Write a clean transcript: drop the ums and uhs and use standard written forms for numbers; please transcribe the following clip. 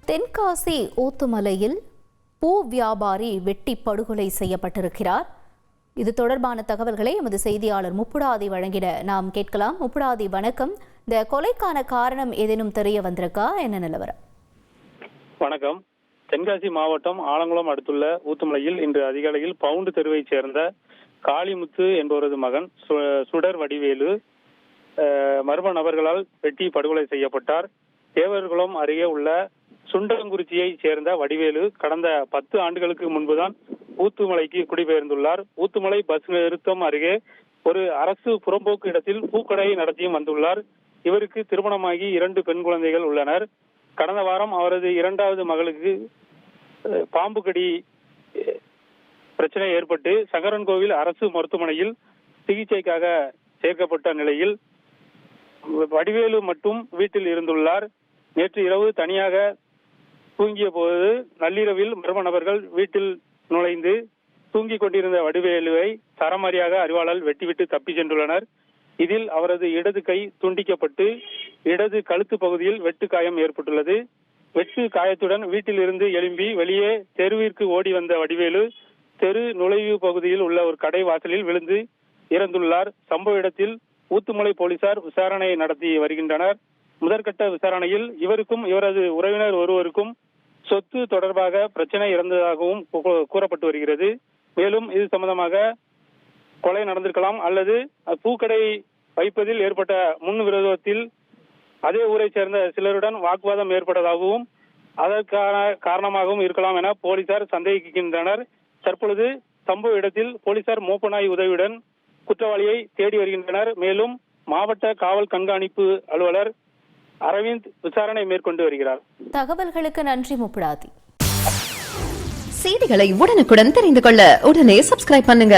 தென்காசி ஊத்துமலையில் பூ வியாபாரி வெட்டி படுகொலை செய்யப்பட்டிருக்கிறார். இது தொடர்பான தகவல்களை எமது செய்தியாளர் முப்புடாதி வழங்கிட நாம் கேட்கலாம். முப்புடாதி, வணக்கம். இந்த கொலைக்கான காரணம் ஏதேனும் தெரிய வந்திருக்கா? என்ன நிலவரம்? வணக்கம். தென்காசி மாவட்டம் ஆலங்குளம் அடுத்துள்ள ஊத்துமலையில் இன்று அதிகாலையில் பவுண்டு தெருவைச் சேர்ந்த காளிமுத்து என்பவரது மகன் சுடர் வடிவேலு மர்ம நபர்களால் வெட்டி படுகொலை செய்யப்பட்டார். தேவர்குளம் அருகே உள்ள சுண்டங்குறிச்சியை சேர்ந்த வடிவேலு கடந்த 10 ஆண்டுகளுக்கு முன்புதான் ஊத்துமலைக்கு குடிபெயர்ந்துள்ளார். ஊத்துமலை பஸ் நிறுத்தம் அருகே ஒரு அரசு புறம்போக்கு இடத்தில் பூக்கடை நடத்தியும் வந்துள்ளார். இவருக்கு திருமணமாகி 2 பெண் குழந்தைகள் உள்ளனர். கடந்த வாரம் அவரது 2வது மகளுக்கு பாம்பு கடி பிரச்சனை ஏற்பட்டு சங்கரன்கோவில் அரசு மருத்துவமனையில் சிகிச்சைக்காக சேர்க்கப்பட்ட நிலையில் வடிவேலு மட்டும் வீட்டில் இருந்துள்ளார். நேற்று இரவு தனியாக தூங்கிய போது நள்ளிரவில் மர்ம நபர்கள் வீட்டில் நுழைந்து தூங்கிக் கொண்டிருந்த வடிவேலுவை சரமாரியாக அரிவாளால் வெட்டிவிட்டு தப்பி சென்றுள்ளனர். இதில் அவரது இடது கை துண்டிக்கப்பட்டு இடது கழுத்து பகுதியில் வெட்டு காயம் ஏற்பட்டுள்ளது. வெட்டு காயத்துடன் வீட்டில் இருந்து எழும்பி வெளியே தெருவிற்கு ஓடி வந்த வடிவேலு தெரு நுழைவு பகுதியில் உள்ள ஒரு கடை வாசலில் விழுந்து இறந்துள்ளார். சம்பவ இடத்தில் ஊத்துமலை போலீசார் விசாரணை நடத்தி வருகின்றனர். முதற்கட்ட விசாரணையில் இவருக்கும் இவரது உறவினர் ஒருவருக்கும் சொத்து தொடர்பாக பிரச்சனை இருந்ததாகவும் கூறப்பட்டு வருகிறது. மேலும் இது சம்பந்தமாக கொலை நடந்திருக்கலாம் அல்லது பூக்கடை வைப்பதில் ஏற்பட்ட முன் விரோதத்தில் அதே ஊரை சேர்ந்த சிலருடன் வாக்குவாதம் ஏற்பட்டதாகவும் அதற்கான காரணமாகவும் இருக்கலாம் என போலீசார் சந்தேகிக்கின்றனர். தற்பொழுது சம்பவ இடத்தில் போலீசார் மோப்பநாய் உதவியுடன் குற்றவாளியை தேடி வருகின்றனர். மேலும் மாவட்ட காவல் கண்காணிப்பு அலுவலர் அரவிந்த் விசாரணை மேற்கொண்டு வருகிறார். தகவல்களுக்கு நன்றி முப்புடாதி. செய்திகளை உடனுக்குடன் தெரிந்து கொள்ள உடனே சப்ஸ்கிரைப் பண்ணுங்க.